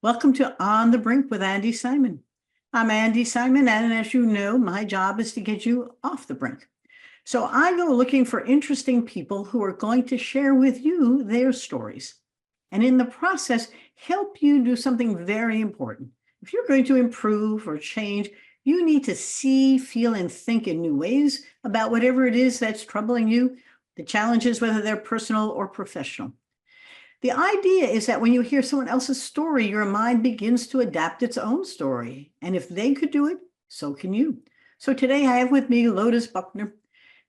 Welcome to On the Brink with Andy Simon. I'm Andy Simon, and as you know, my job is to get you off the brink. So I go looking for interesting people who are going to share with you their stories, and in the process, help you do something very important. If you're going to improve or change, you need to see, feel, and think in new ways about whatever it is that's troubling you, the challenges, whether they're personal or professional. The idea is that when you hear someone else's story, your mind begins to adapt its own story. And if they could do it, so can you. So today I have with me Lotus Buckner.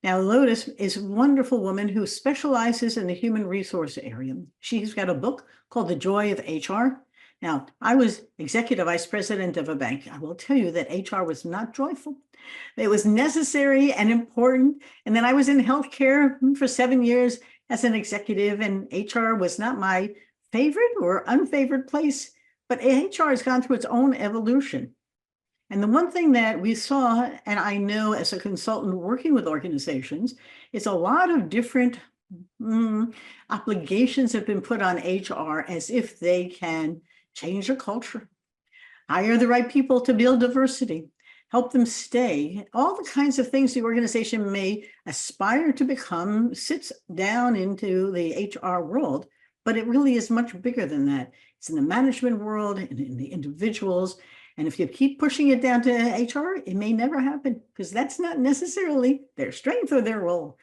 Now, Lotus is a wonderful woman who specializes in the human resource area. She's got a book called The Joy of HR. Now, I was executive vice president of a bank. I will tell you that HR was not joyful. It was necessary and important. And then I was in healthcare for 7 years as an executive, and HR was not my favorite or unfavored place, but HR has gone through its own evolution. And the one thing that we saw, and I know as a consultant working with organizations, is a lot of different obligations have been put on HR as if they can change the culture, hire the right people to build diversity, help them stay, all the kinds of things the organization may aspire to become sits down into the HR world, but it really is much bigger than that. It's in the management world and in the individuals. And if you keep pushing it down to HR, it may never happen because that's not necessarily their strength or their role.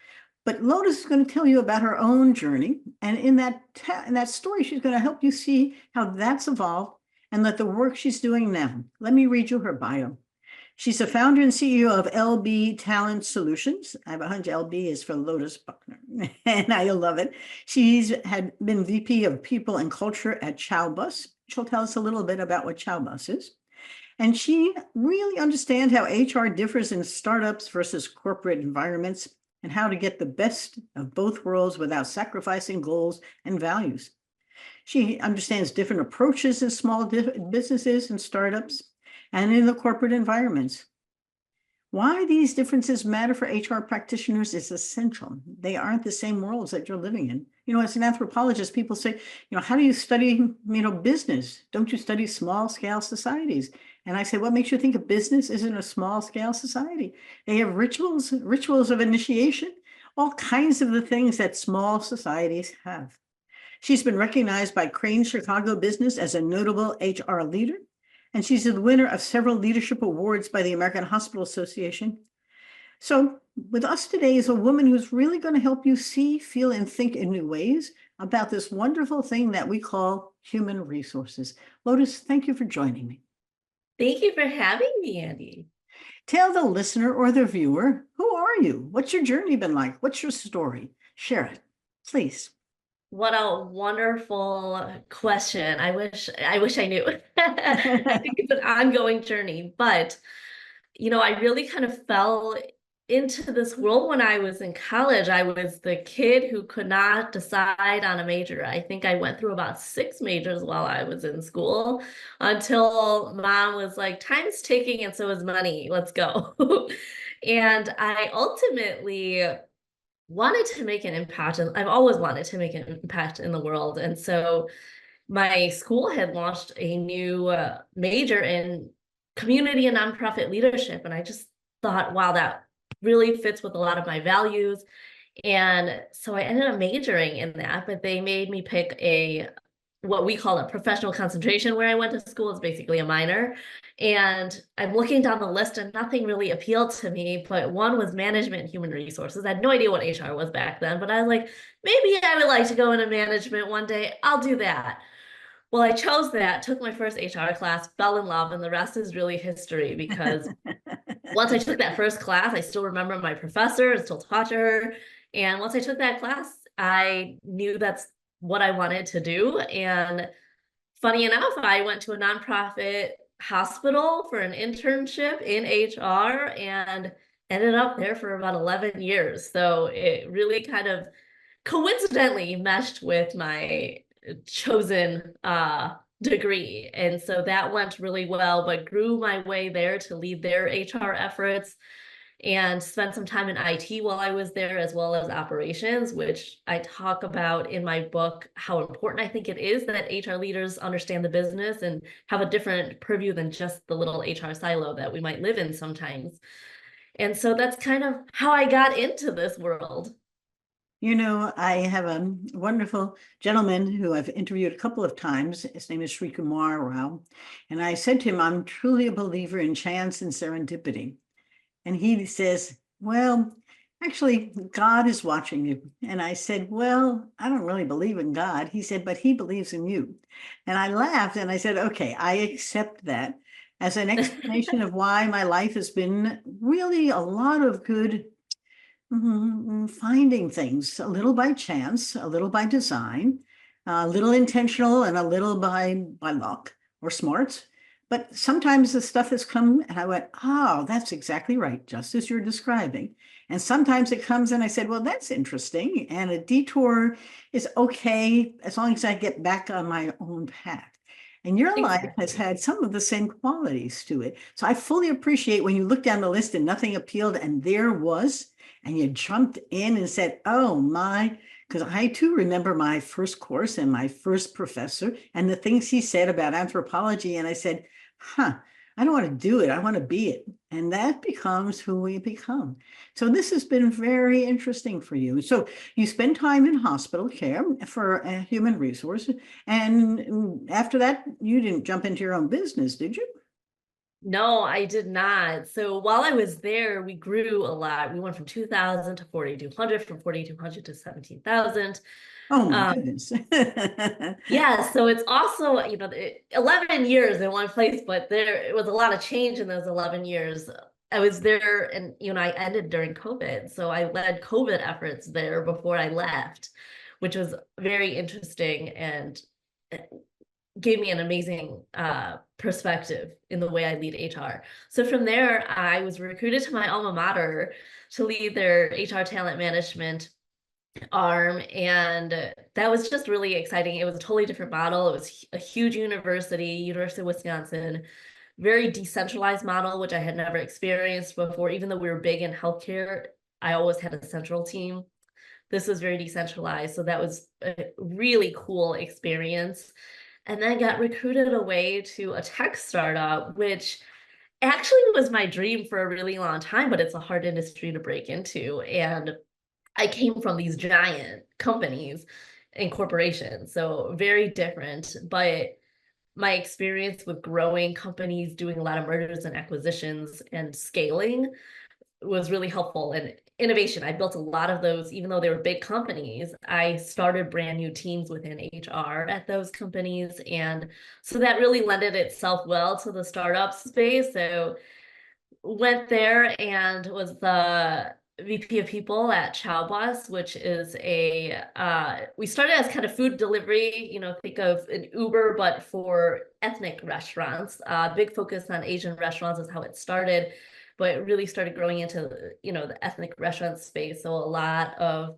But Lotus is going to tell you about her own journey. And in that story, she's going to help you see how that's evolved and that the work she's doing now. Let me read you her bio. She's a founder and CEO of LB Talent Solutions. I have a hunch LB is for Lotus Buckner, and I love it. She's had been VP of People and Culture at Chowbus. She'll tell us a little bit about what Chowbus is. And she really understands how HR differs in startups versus corporate environments and how to get the best of both worlds without sacrificing goals and values. She understands different approaches in small businesses and startups and in the corporate environments. Why these differences matter for HR practitioners is essential. They aren't the same worlds that you're living in. You know, as an anthropologist, people say, how do you study, business? Don't you study small scale societies? And I say, what makes you think a business isn't a small scale society? They have rituals of initiation, all kinds of the things that small societies have. She's been recognized by Crane Chicago Business as a notable HR leader, and she's the winner of several leadership awards by the American Hospital Association. So with us today is a woman who's really going to help you see, feel, and think in new ways about this wonderful thing that we call human resources. Lotus, thank you for joining me. Thank you for having me, Andy. Tell the listener or the viewer, who are you? What's your journey been like? What's your story? Share it, please. What a wonderful question. I wish I knew. I think it's an ongoing journey, but I really kind of fell into this world when I was in college. I was the kid who could not decide on a major. I think I went through about 6 majors while I was in school until mom was like, time's ticking and so is money. Let's go. And I ultimately wanted to make an impact, and I've always wanted to make an impact in the world. And so my school had launched a new major in community and nonprofit leadership. And I just thought, wow, that really fits with a lot of my values. And so I ended up majoring in that, but they made me pick what we call a professional concentration where I went to school. It's basically a minor. And I'm looking down the list and nothing really appealed to me, but one was management and human resources. I had no idea what HR was back then, but I was like, maybe I would like to go into management one day. I'll do that. Well, I chose that, took my first HR class, fell in love, and the rest is really history because once I took that first class, I still remember my professor and still taught to her. And once I took that class, I knew that's what I wanted to do. And funny enough, I went to a nonprofit hospital for an internship in HR and ended up there for about 11 years. So it really kind of coincidentally meshed with my chosen degree. And so that went really well, but grew my way there to lead their HR efforts. and spent some time in IT while I was there, as well as operations, which I talk about in my book, how important I think it is that HR leaders understand the business and have a different purview than just the little HR silo that we might live in sometimes. And so that's kind of how I got into this world. You know, I have a wonderful gentleman who I've interviewed a couple of times. His name is Sri Kumar Rao. And I said to him, I'm truly a believer in chance and serendipity. And he says, well, actually, God is watching you. And I said, well, I don't really believe in God. He said, but he believes in you. And I laughed and I said, okay, I accept that as an explanation of why my life has been really a lot of good finding things a little by chance, a little by design, a little intentional, and a little by luck or smarts. But sometimes the stuff has come and I went, oh, that's exactly right, just as you're describing. And sometimes it comes and I said, well, that's interesting. And a detour is okay as long as I get back on my own path. And your life has had some of the same qualities to it. So I fully appreciate when you look down the list and nothing appealed and there was, and you jumped in and said, oh my, because I too remember my first course and my first professor and the things he said about anthropology. And I said, I don't want to do it. I want to be it. And that becomes who we become. So this has been very interesting for you. So you spend time in hospital care for human resources. And after that, you didn't jump into your own business, did you? No, I did not. So while I was there, we grew a lot. We went from 2,000 to 4,200, from 4,200 to 17,000. Oh my goodness. Yeah, so it's also, 11 years in one place, but there was a lot of change in those 11 years. I was there and, I ended during COVID. So I led COVID efforts there before I left, which was very interesting and gave me an amazing perspective in the way I lead HR. So from there, I was recruited to my alma mater to lead their HR talent management arm, and that was just really exciting. It was a totally different model. It was a huge University of Wisconsin, very decentralized model, which I had never experienced before. Even though we were big in healthcare, I always had a central team. This was very decentralized, so that was a really cool experience. And then got recruited away to a tech startup, which actually was my dream for a really long time, but it's a hard industry to break into. And I came from these giant companies and corporations, so very different. But my experience with growing companies, doing a lot of mergers and acquisitions and scaling was really helpful. And innovation, I built a lot of those, even though they were big companies. I started brand new teams within HR at those companies. And so that really lended itself well to the startup space. So went there and was the VP of people at Chowbus, which is we started as kind of food delivery, think of an Uber, but for ethnic restaurants. Big focus on Asian restaurants is how it started, but it really started growing into, the ethnic restaurant space. So a lot of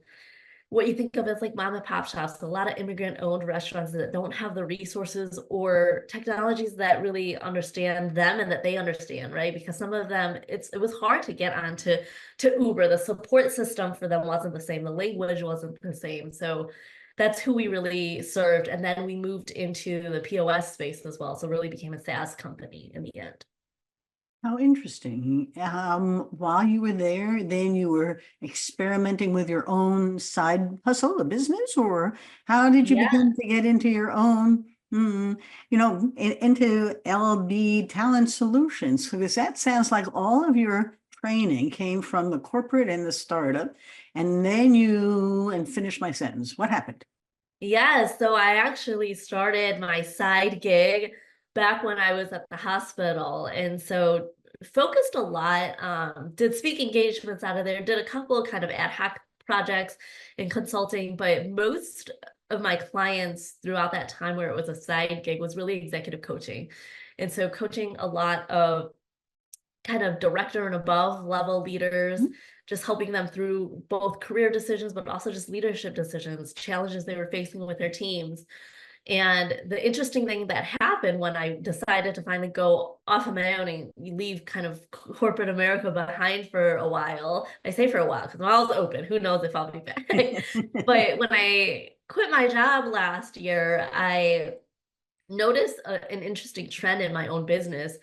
what you think of as like mom and pop shops, a lot of immigrant owned restaurants that don't have the resources or technologies that really understand them and that they understand, right? Because some of them, it was hard to get onto Uber. The support system for them wasn't the same. The language wasn't the same. So that's who we really served. And then we moved into the POS space as well. So really became a SaaS company in the end. How interesting. While you were there, then you were experimenting with your own side hustle, a business, or how did you Yeah. begin to get into your own, into LB Talent Solutions? Because that sounds like all of your training came from the corporate and the startup. And then and finish my sentence. What happened? Yeah, so I actually started my side gig back when I was at the hospital. And so focused a lot, did speak engagements out of there, did a couple of kind of ad hoc projects in consulting, but most of my clients throughout that time where it was a side gig was really executive coaching. And so coaching a lot of kind of director and above level leaders, just helping them through both career decisions, but also just leadership decisions, challenges they were facing with their teams. And the interesting thing that happened when I decided to finally go off of my own and leave kind of corporate America behind for a while, I say for a while because I'm always open, who knows if I'll be back. But when I quit my job last year, I noticed an interesting trend in my own business,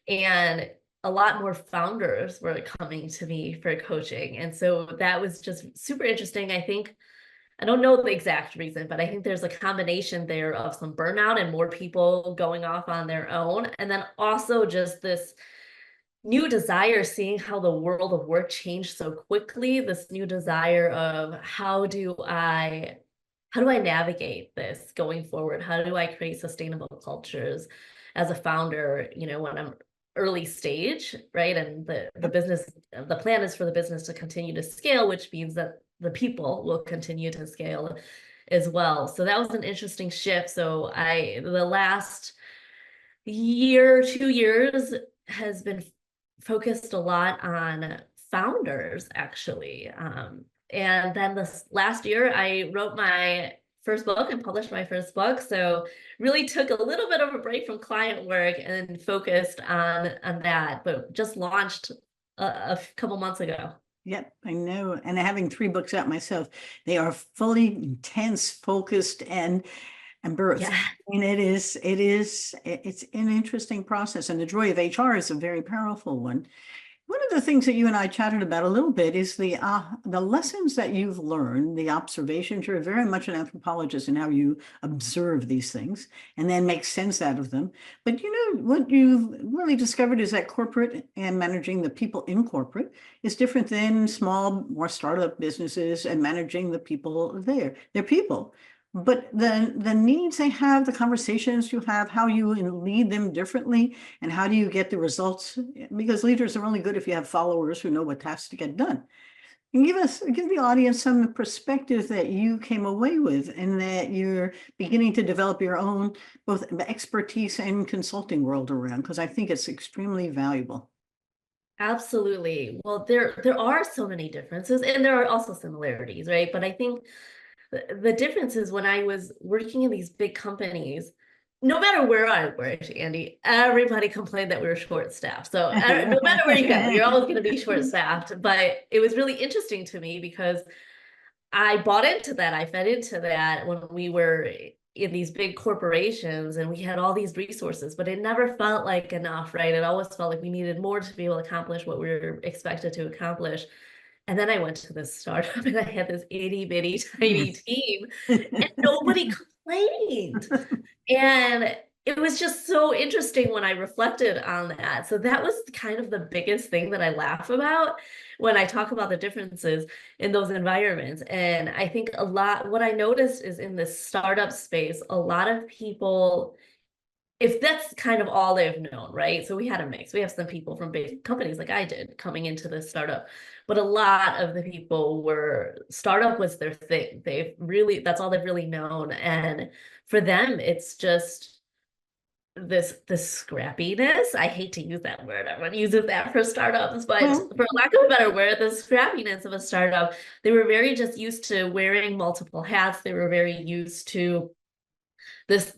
and a lot more founders were coming to me for coaching. And so that was just super interesting. I think I don't know the exact reason, but I think there's a combination there of some burnout and more people going off on their own. And then also just this new desire, seeing how the world of work changed so quickly, this new desire of how do I navigate this going forward? How do I create sustainable cultures as a founder, when I'm early stage, right? And the plan is for the business to continue to scale, which means that the people will continue to scale as well. So that was an interesting shift. So the last year, 2 years has been focused a lot on founders, actually. And then this last year, I wrote my first book and published my first book. So really took a little bit of a break from client work and focused on that, but just launched a couple months ago. Yep, I know. And having 3 books out myself, they are fully intense, focused, and birth. Yeah. And it's an interesting process. And the joy of HR is a very powerful one. One of the things that you and I chatted about a little bit is the lessons that you've learned, the observations. You're very much an anthropologist in how you observe these things and then make sense out of them. But what you've really discovered is that corporate and managing the people in corporate is different than small, more startup businesses and managing the people there. They're people. But the needs they have, the conversations you have, how you lead them differently, and how do you get the results? Because leaders are only good if you have followers who know what has to get done. And give the audience some perspective that you came away with, and that you're beginning to develop your own both expertise and consulting world around, because I think it's extremely valuable. Absolutely. Well, there are so many differences, and there are also similarities, right? But I think the difference is when I was working in these big companies, no matter where I worked, Andi, everybody complained that we were short-staffed. So no matter where you go, you're always going to be short-staffed. But it was really interesting to me because I bought into that. I fed into that when we were in these big corporations and we had all these resources, but it never felt like enough, right? It always felt like we needed more to be able to accomplish what we were expected to accomplish. And then I went to this startup and I had this itty bitty tiny team and nobody complained. And it was just so interesting when I reflected on that. So that was kind of the biggest thing that I laugh about when I talk about the differences in those environments. And I think what I noticed is in this startup space, a lot of people, if that's kind of all they've known, right? So we had a mix. We have some people from big companies like I did coming into this startup, but a lot of the people startup was their thing. That's all they've really known. And for them, it's just this scrappiness. I hate to use that word. Everyone uses that for startups, but for lack of a better word, the scrappiness of a startup, they were very just used to wearing multiple hats. They were very used to this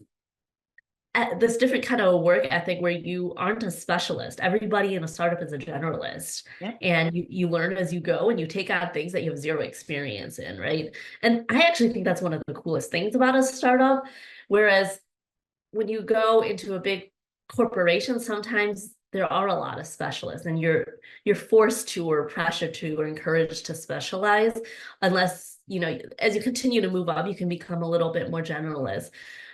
different kind of work ethic where you aren't a specialist. Everybody in a startup is a generalist. Yeah. And you learn as you go and you take on things that you have zero experience in, right? And I actually think that's one of the coolest things about a startup. Whereas when you go into a big corporation, sometimes there are a lot of specialists and you're forced to or pressured to or encouraged to specialize unless, as you continue to move up, you can become a little bit more generalist.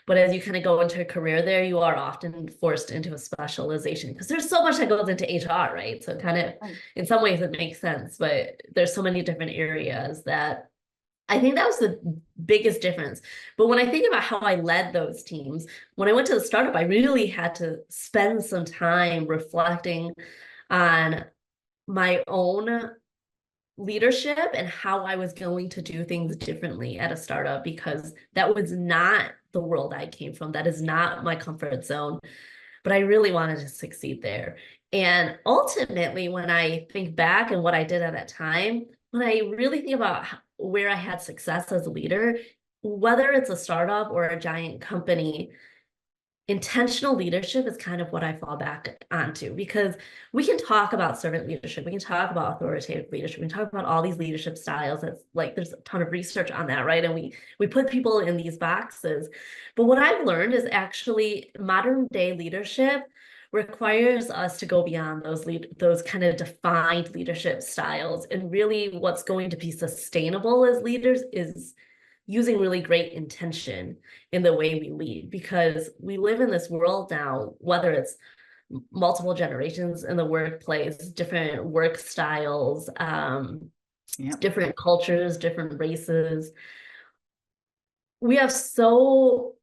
But as you kind of go into a career there, you are often forced into a specialization because there's so much that goes into HR, right? So kind of in some ways it makes sense, but there's so many different areas that I think that was the biggest difference. But when I think about how I led those teams, when I went to the startup, I really had to spend some time reflecting on my own leadership and how I was going to do things differently at a startup, because that was not the world I came from. That is not my comfort zone, but I really wanted to succeed there. And ultimately, when I think back and what I did at that time, when I really think about where I had success as a leader, whether it's a startup or a giant company, intentional leadership is kind of what I fall back onto, because we can talk about servant leadership, we can talk about authoritative leadership, we can talk about all these leadership styles. That's like, there's a ton of research on that, right? And we put people in these boxes. But what I've learned is actually modern day leadership requires us to go beyond those kind of defined leadership styles. And really what's going to be sustainable as leaders is using really great intention in the way we lead, because we live in this world now, whether it's multiple generations in the workplace, different work styles, different cultures, different races. We have so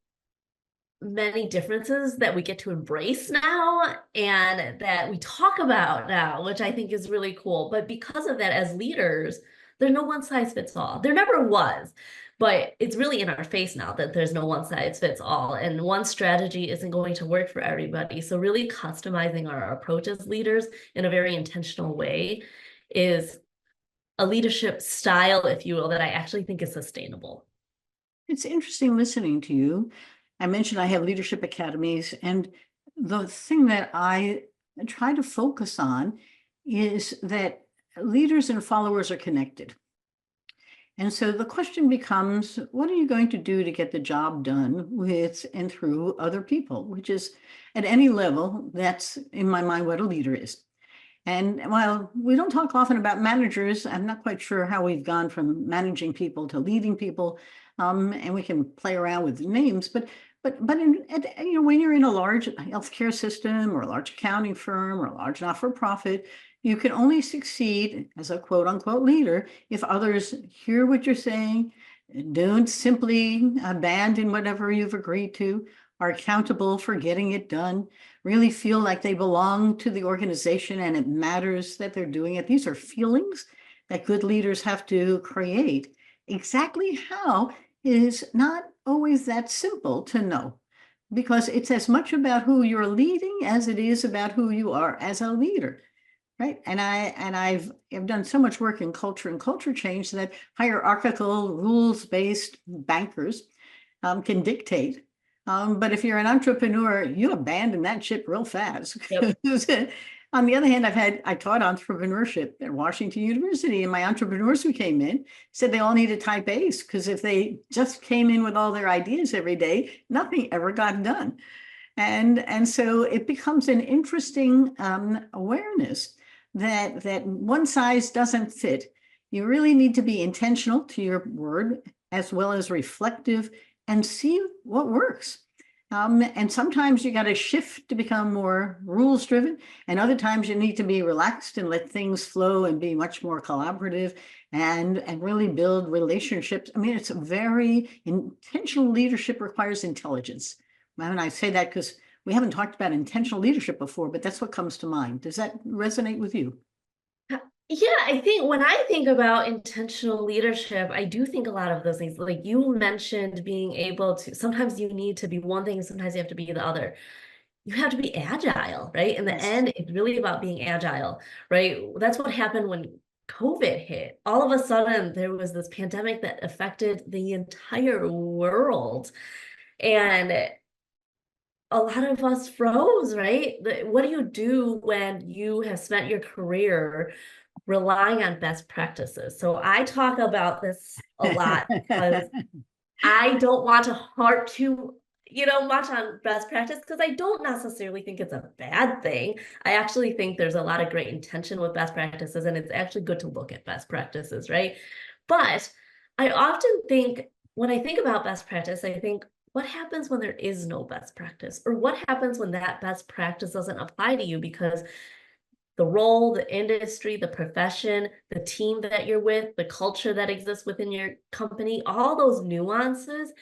many differences that we get to embrace now and that we talk about now, which I think is really cool. But because of that, as leaders, there's no one size fits all. There never was, but it's really in our face now that there's no one size fits all, and one strategy isn't going to work for everybody. So really customizing our approach as leaders in a very intentional way is a leadership style, if you will, that I actually think is sustainable. It's interesting listening to you. I mentioned I have leadership academies, and the thing that I try to focus on is that leaders and followers are connected. And so the question becomes, what are you going to do to get the job done with and through other people, which is at any level, that's in my mind what a leader is. And while we don't talk often about managers, I'm not quite sure how we've gone from managing people to leading people. And we can play around with names, but when you're in a large healthcare system or a large accounting firm or a large not-for-profit, you can only succeed as a quote unquote leader if others hear what you're saying, don't simply abandon whatever you've agreed to, are accountable for getting it done, really feel like they belong to the organization and it matters that they're doing it. These are feelings that good leaders have to create. Exactly how is not always that simple to know, because it's as much about who you're leading as it is about who you are as a leader. Right. And I've done so much work in culture and culture change that hierarchical, rules-based bankers can dictate. But if you're an entrepreneur, you abandon that ship real fast. Yep. On the other hand, I taught entrepreneurship at Washington University, and my entrepreneurs who came in said they all needed type A's, because if they just came in with all their ideas every day, nothing ever got done. And so it becomes an interesting awareness that one size doesn't fit. You really need to be intentional to your word, as well as reflective, and see what works. And sometimes you got to shift to become more rules driven, and other times you need to be relaxed and let things flow and be much more collaborative and really build relationships. I mean, it's very intentional leadership requires intelligence. And I say that because we haven't talked about intentional leadership before, but that's what comes to mind. Does that resonate with you? Yeah, I think when I think about intentional leadership, I do think a lot of those things. Like you mentioned, being able to, sometimes you need to be one thing, sometimes you have to be the other. You have to be agile, right? In the Yes. end, it's really about being agile, right? That's what happened when COVID hit. All of a sudden, there was this pandemic that affected the entire world. And a lot of us froze, right? What do you do when you have spent your career relying on best practices? So I talk about this a lot because I don't want to hard to, much on best practice, because I don't necessarily think it's a bad thing. I actually think there's a lot of great intention with best practices, and it's actually good to look at best practices, right? But I often think, when I think about best practice, I think, what happens when there is no best practice? Or what happens when that best practice doesn't apply to you because the role, the industry, the profession, the team that you're with, the culture that exists within your company, all those nuances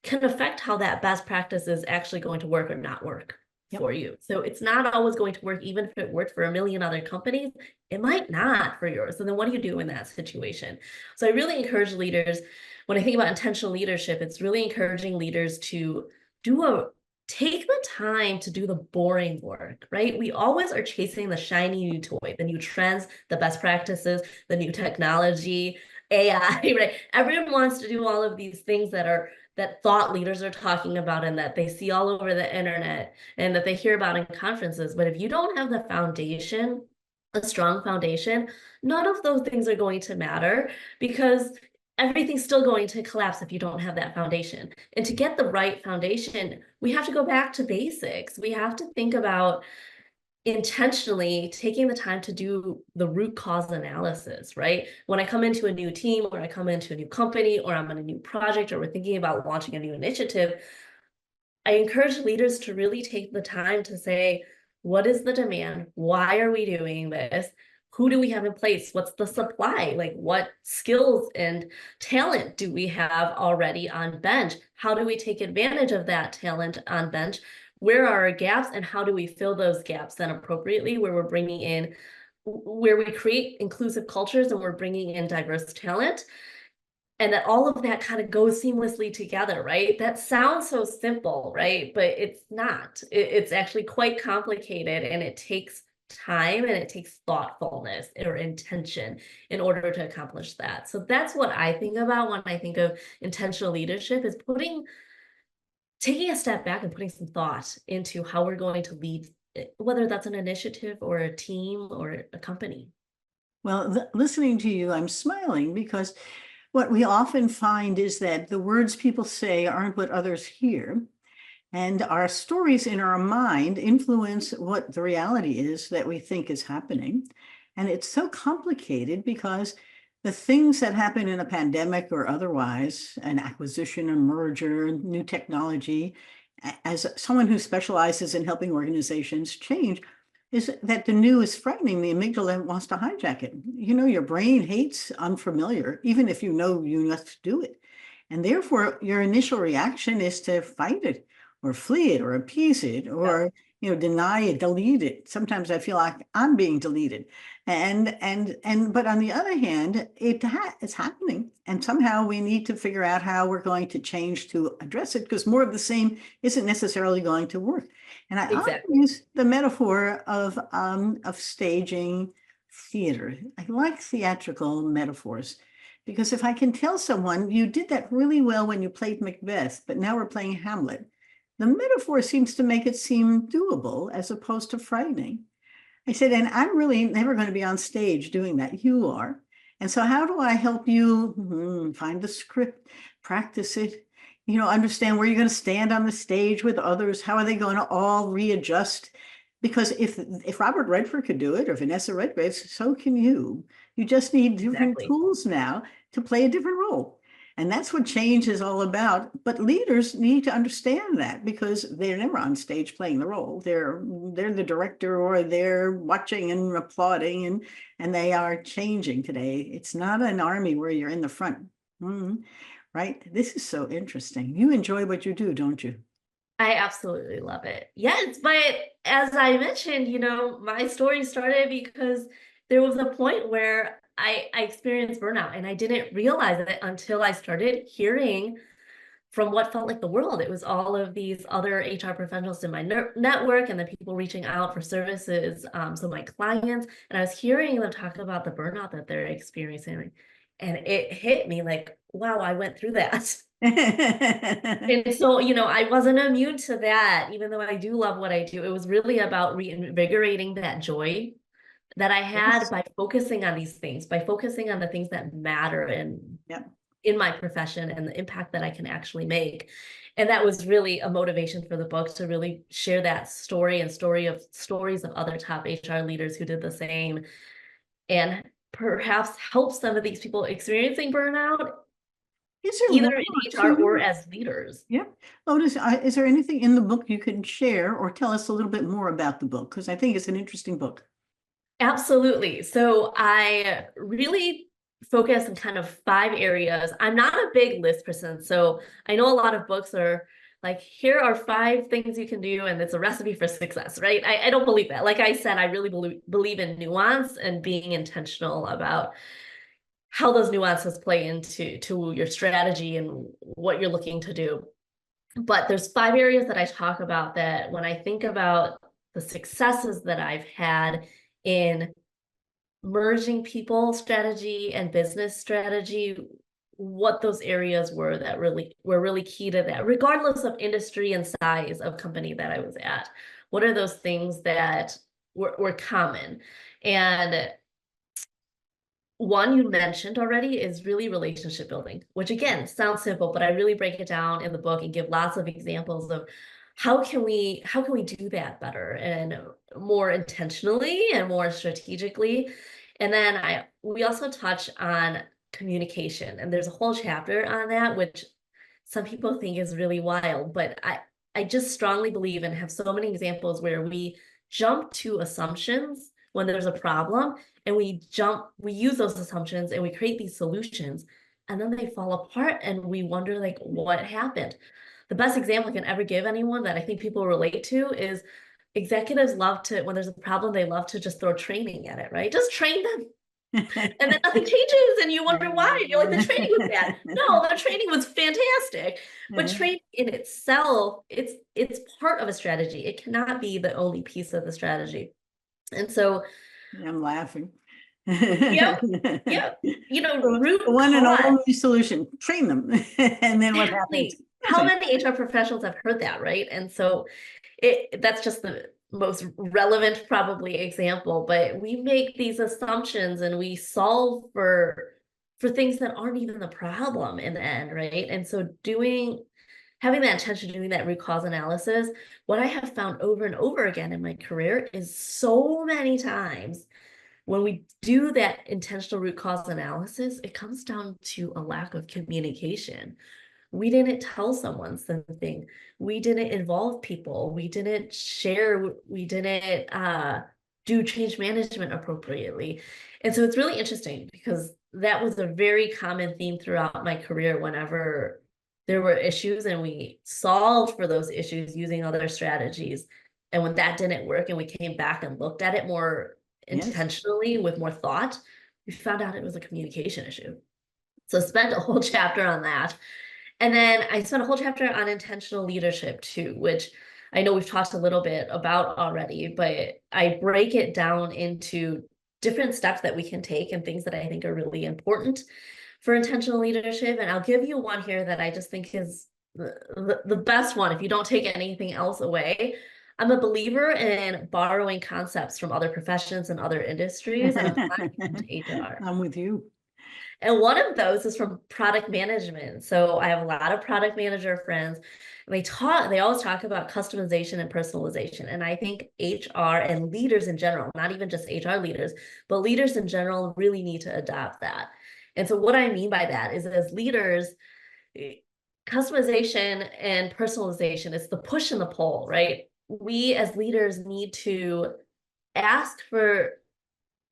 can affect how that best practice is actually going to work or not work for you. So it's not always going to work, even if it worked for a million other companies, it might not for yours. So then what do you do in that situation? So I really encourage leaders, when I think about intentional leadership, it's really encouraging leaders to take the time to do the boring work, right? We always are chasing the shiny new toy, the new trends, the best practices, the new technology, AI, right? Everyone wants to do all of these things that thought leaders are talking about and that they see all over the internet and that they hear about in conferences. But if you don't have the foundation, a strong foundation, none of those things are going to matter because everything's still going to collapse if you don't have that foundation. And to get the right foundation, we have to go back to basics. We have to think about intentionally taking the time to do the root cause analysis, right? When I come into a new team or I come into a new company or I'm on a new project or we're thinking about launching a new initiative, I encourage leaders to really take the time to say, what is the demand? Why are we doing this? Who do we have in place? What's the supply? Like, what skills and talent do we have already on bench? How do we take advantage of that talent on bench? Where are our gaps and how do we fill those gaps then appropriately, where we're bringing in, where we create inclusive cultures and we're bringing in diverse talent, and that all of that kind of goes seamlessly together, right? That sounds so simple, right? But it's not. It's actually quite complicated, and it takes time and it takes thoughtfulness or intention in order to accomplish that. So that's what I think about when I think of intentional leadership, is taking a step back and putting some thought into how we're going to lead, whether that's an initiative or a team or a company. Well, listening to you, I'm smiling because what we often find is that the words people say aren't what others hear. And our stories in our mind influence what the reality is that we think is happening. And it's so complicated because the things that happen in a pandemic or otherwise, an acquisition, a merger, new technology, as someone who specializes in helping organizations change, is that the new is frightening. The amygdala wants to hijack it. You know, your brain hates unfamiliar, even if you know you must do it. And therefore, your initial reaction is to fight it or flee it or appease it or deny it, delete it. Sometimes I feel like I'm being deleted. But on the other hand, it's happening. And somehow we need to figure out how we're going to change to address it, because more of the same isn't necessarily going to work. And I often use the metaphor of staging theater. I like theatrical metaphors, because if I can tell someone, you did that really well when you played Macbeth, but now we're playing Hamlet, the metaphor seems to make it seem doable as opposed to frightening. I said, and I'm really never going to be on stage doing that. You are. And so how do I help you find the script, practice it, understand where you're going to stand on the stage with others? How are they going to all readjust? Because if Robert Redford could do it, or Vanessa Redgrave, so can you. You just need different tools now to play a different role. And that's what change is all about. But leaders need to understand that, because they're never on stage playing the role. They're the director, or they're watching and applauding, and they are changing today. It's not an army where you're in the front. Right? This is so interesting. You enjoy what you do, don't you? I absolutely love it. Yes, but as I mentioned, my story started because there was a point where I experienced burnout, and I didn't realize it until I started hearing from what felt like the world. It was all of these other HR professionals in my network and the people reaching out for services, so my clients, and I was hearing them talk about the burnout that they're experiencing, and it hit me like, wow, I went through that. And so, I wasn't immune to that, even though I do love what I do. It was really about reinvigorating that joy that I had by focusing on these things, by focusing on the things that matter in my profession and the impact that I can actually make. And that was really a motivation for the book, to really share that story and stories of other top HR leaders who did the same, and perhaps help some of these people experiencing burnout, either in HR or as leaders. Yep. Lotus, is there anything in the book you can share or tell us a little bit more about the book? Because I think it's an interesting book. Absolutely. So I really focus on kind of 5 areas. I'm not a big list person. So I know a lot of books are like, here are 5 things you can do, and it's a recipe for success, right? I don't believe that. Like I said, I really believe in nuance and being intentional about how those nuances play into your strategy and what you're looking to do. But there's 5 areas that I talk about that when I think about the successes that I've had in merging people strategy and business strategy, what those areas were that were really key to that, regardless of industry and size of company that I was at. What are those things that were common? And one you mentioned already is really relationship building, which again sounds simple, but I really break it down in the book and give lots of examples of how can we do that better and more intentionally and more strategically. And then we also touch on communication, and there's a whole chapter on that, which some people think is really wild, but I just strongly believe and have so many examples where we jump to assumptions when there's a problem, and we use those assumptions and we create these solutions, and then they fall apart and we wonder like what happened. The best example I can ever give anyone that I think people relate to is executives love to, when there's a problem, they love to just throw training at it, right? Just train them. And then nothing changes and you wonder why. You're like, the training was bad. No, the training was fantastic. But training in itself, it's part of a strategy. It cannot be the only piece of the strategy. And so I'm laughing. Yep. You know, root one and cause. only solution, train them. And then what happens? How many HR professionals have heard that, right? And so that's just the most relevant probably example, but we make these assumptions and we solve for things that aren't even the problem in the end, right? And so having that intention, doing that root cause analysis, what I have found over and over again in my career is so many times when we do that intentional root cause analysis, it comes down to a lack of communication. We didn't tell someone something. We didn't involve people. We didn't share. We didn't do change management appropriately. And so it's really interesting because that was a very common theme throughout my career whenever there were issues and we solved for those issues using other strategies. And when that didn't work and we came back and looked at it more intentionally with more thought, we found out it was a communication issue. So spent a whole chapter on that. And then I spent a whole chapter on intentional leadership too, which I know we've talked a little bit about already, but I break it down into different steps that we can take and things that I think are really important for intentional leadership. And I'll give you one here that I just think is the best one if you don't take anything else away. I'm a believer in borrowing concepts from other professions and other industries and applying them to HR. I'm with you. And one of those is from product management. So I have a lot of product manager friends. They always talk about customization and personalization. And I think HR and leaders in general, not even just HR leaders, but leaders in general really need to adopt that. And so what I mean by that is as leaders, customization and personalization is the push and the pull, right? We as leaders need to ask for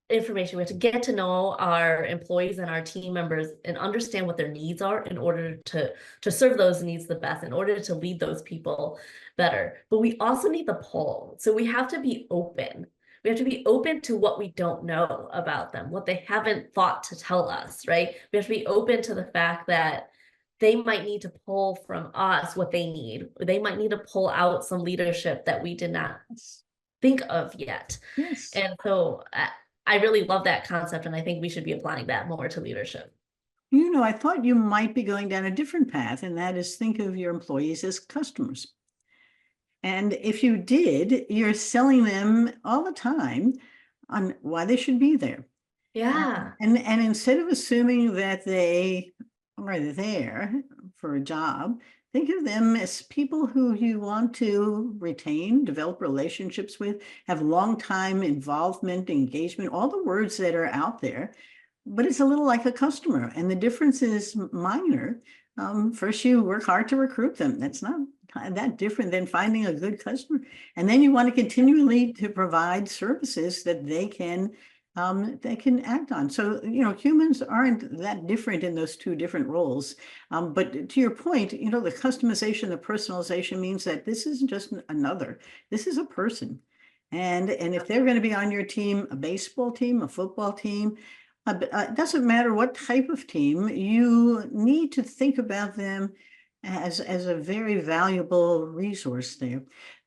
information. We have to get to know our employees and our team members and understand what their needs are in order to serve those needs the best, in order to lead those people better. But we also need the pull. So we have to be open. We have to be open to what we don't know about them, what they haven't thought to tell us, right? We have to be open to the fact that they might need to pull from us what they need. They might need to pull out some leadership that we did not think of yet. Yes. And so I really love that concept, and I think we should be applying that more to leadership. You know, I thought you might be going down a different path, and that is think of your employees as customers. And if you did, you're selling them all the time on why they should be there. Yeah. And instead of assuming that they are there for a job, think of them as people who you want to retain, develop relationships with, have long-time involvement, engagement, all the words that are out there. But it's a little like a customer, and the difference is minor. First, you work hard to recruit them. That's not that different than finding a good customer. And then you want to continually to provide services that they can act on. So, you know, humans aren't that different in those two different roles. But to your point, you know, the customization, the personalization means that this isn't just this is a person. And if they're going to be on your team, a baseball team, a football team, it doesn't matter what type of team, you need to think about them as a very valuable resource there.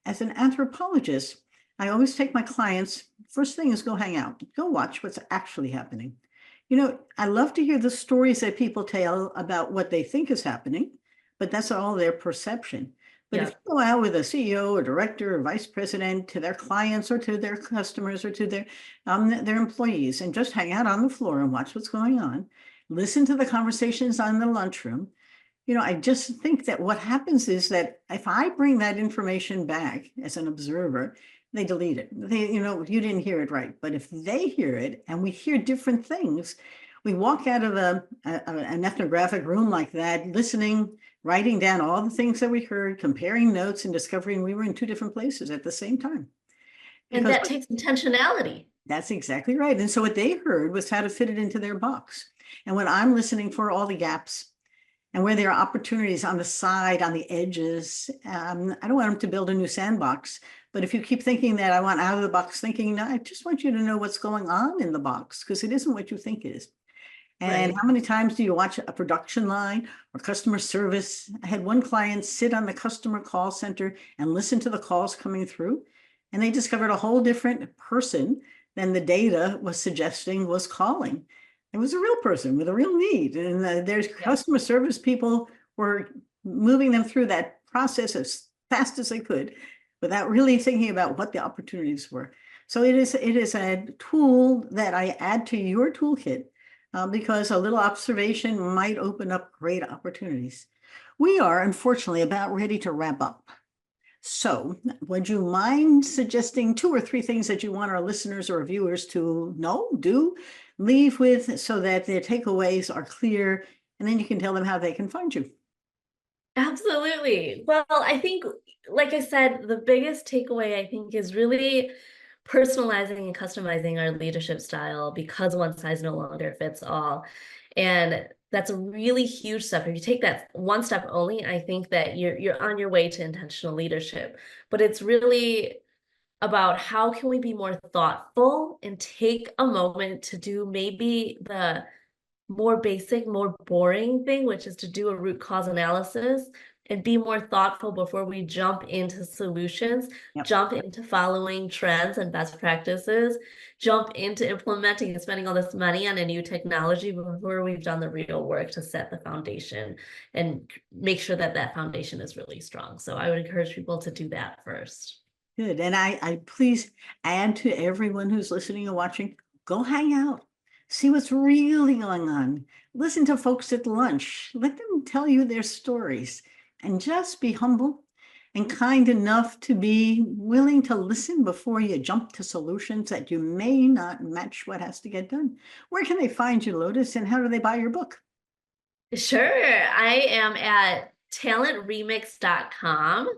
As an anthropologist, I always take my clients, first thing is go hang out, go watch what's actually happening. You know, I love to hear the stories that people tell about what they think is happening, but that's all their perception. But if Yeah. you go out with a CEO or director or vice president to their clients or to their customers or to their employees and just hang out on the floor and watch what's going on, listen to the conversations on the lunchroom, you know, I just think that what happens is that if I bring that information back as an observer, they delete it. They, you know, you didn't hear it right. But if they hear it and we hear different things, we walk out of an ethnographic room like that, listening, writing down all the things that we heard, comparing notes and discovering we were in two different places at the same time. And Because that takes intentionality. that's exactly right. And so what they heard was how to fit it into their box. And when I'm listening for all the gaps, and where there are opportunities on the side, on the edges, I don't want them to build a new sandbox. But if you keep thinking that I want out of the box thinking, no, I just want you to know what's going on in the box because it isn't what you think it is. And Right. how many times do you watch a production line or customer service? I had one client sit on the customer call center and listen to the calls coming through, and they discovered a whole different person than the data was suggesting was calling. It was a real person with a real need. And there's Yeah. customer service people were moving them through that process as fast as they could without really thinking about what the opportunities were. So it is a tool that I add to your toolkit because a little observation might open up great opportunities. We are unfortunately about ready to wrap up. So would you mind suggesting 2 or 3 things that you want our listeners or viewers to know, do, leave with so that their takeaways are clear, and then you can tell them how they can find you? Absolutely. Well, I think, like I said, the biggest takeaway I think is really personalizing and customizing our leadership style because one size no longer fits all. And that's a really huge step. If you take that one step only, I think that you're on your way to intentional leadership. But it's really about how can we be more thoughtful and take a moment to do maybe the more basic, more boring thing, which is to do a root cause analysis and be more thoughtful before we jump into solutions, Yep. jump into following trends and best practices, jump into implementing and spending all this money on a new technology before we've done the real work to set the foundation and make sure that that foundation is really strong. So I would encourage people to do that first. Good. And I please add to everyone who's listening and watching, go hang out. See what's really going on. Listen to folks at lunch. Let them tell you their stories and just be humble and kind enough to be willing to listen before you jump to solutions that you may not match what has to get done. Where can they find you, Lotus, and how do they buy your book? Sure. I am at talentremix.com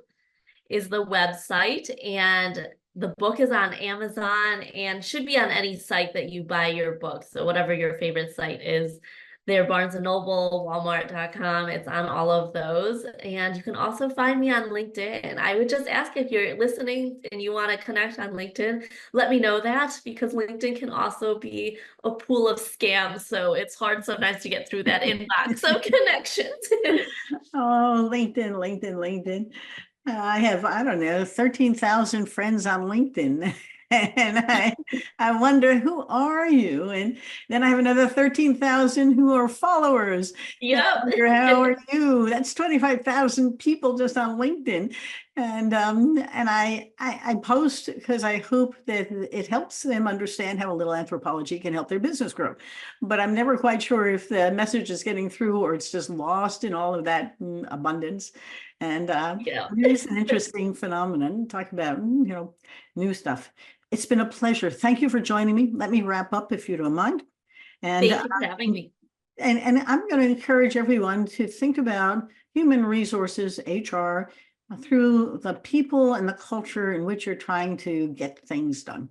is the website, and the book is on Amazon and should be on any site that you buy your book. So whatever your favorite site is, there, Barnes and Noble, Walmart.com, it's on all of those. And you can also find me on LinkedIn. I would just ask if you're listening and you want to connect on LinkedIn, let me know that because LinkedIn can also be a pool of scams. So it's hard sometimes to get through that inbox of connections. Oh, LinkedIn. I have, I don't know, 13,000 friends on LinkedIn. And I wonder, who are you? And then I have another 13,000 who are followers. And I Yep. wonder, how are you? That's 25,000 people just on LinkedIn. And I post because I hope that it helps them understand how a little anthropology can help their business grow. But I'm never quite sure if the message is getting through or it's just lost in all of that abundance. And Yeah. it is an interesting phenomenon. Talk about, new stuff. It's been a pleasure. Thank you for joining me. Let me wrap up if you don't mind. And Thank you for having me. and I'm going to encourage everyone to think about human resources, HR, through the people and the culture in which you're trying to get things done.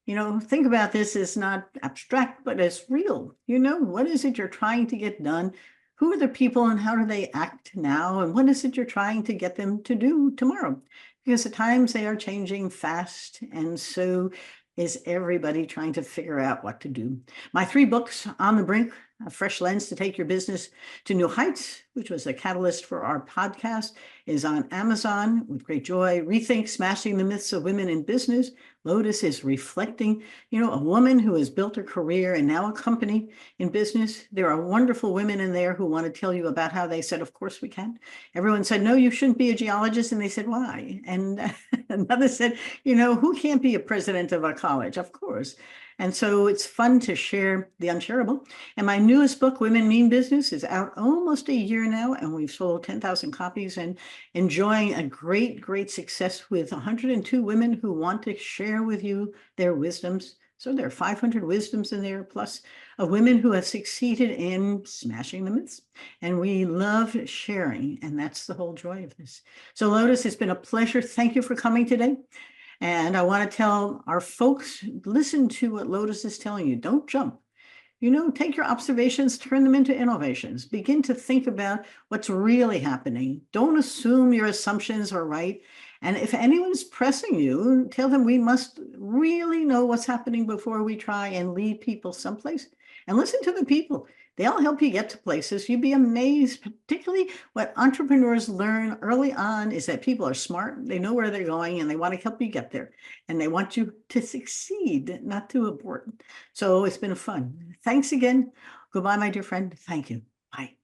Think about this as not abstract, but as real. What is it you're trying to get done? Who are the people and how do they act now? And what is it you're trying to get them to do tomorrow? Because at times they are changing fast. And so is everybody trying to figure out what to do. My 3 books, On the Brink, A Fresh Lens to Take Your Business to New Heights, which was a catalyst for our podcast, is on Amazon with great joy. Rethink Smashing the Myths of Women in Business. Lotus is reflecting, a woman who has built a career and now a company in business. There are wonderful women in there who want to tell you about how they said, of course we can. Everyone said, no, you shouldn't be a geologist. And they said, why? And another said, who can't be a president of a college? Of course. And so it's fun to share the unshareable. And my newest book, Women Mean Business, is out almost a year now, and we've sold 10,000 copies and enjoying a great, great success with 102 women who want to share with you their wisdoms. So there are 500 wisdoms in there, plus of women who have succeeded in smashing the myths. And we love sharing, and that's the whole joy of this. So Lotus, it's been a pleasure. Thank you for coming today. And I want to tell our folks, listen to what Lotus is telling you. Don't jump. Take your observations, turn them into innovations. Begin to think about what's really happening. Don't assume your assumptions are right. And if anyone's pressing you, tell them we must really know what's happening before we try and lead people someplace. And listen to the people. They'll help you get to places. You'd be amazed, particularly what entrepreneurs learn early on is that people are smart. They know where they're going and they want to help you get there. And they want you to succeed, not to abort. So it's been fun. Thanks again. Goodbye, my dear friend. Thank you. Bye.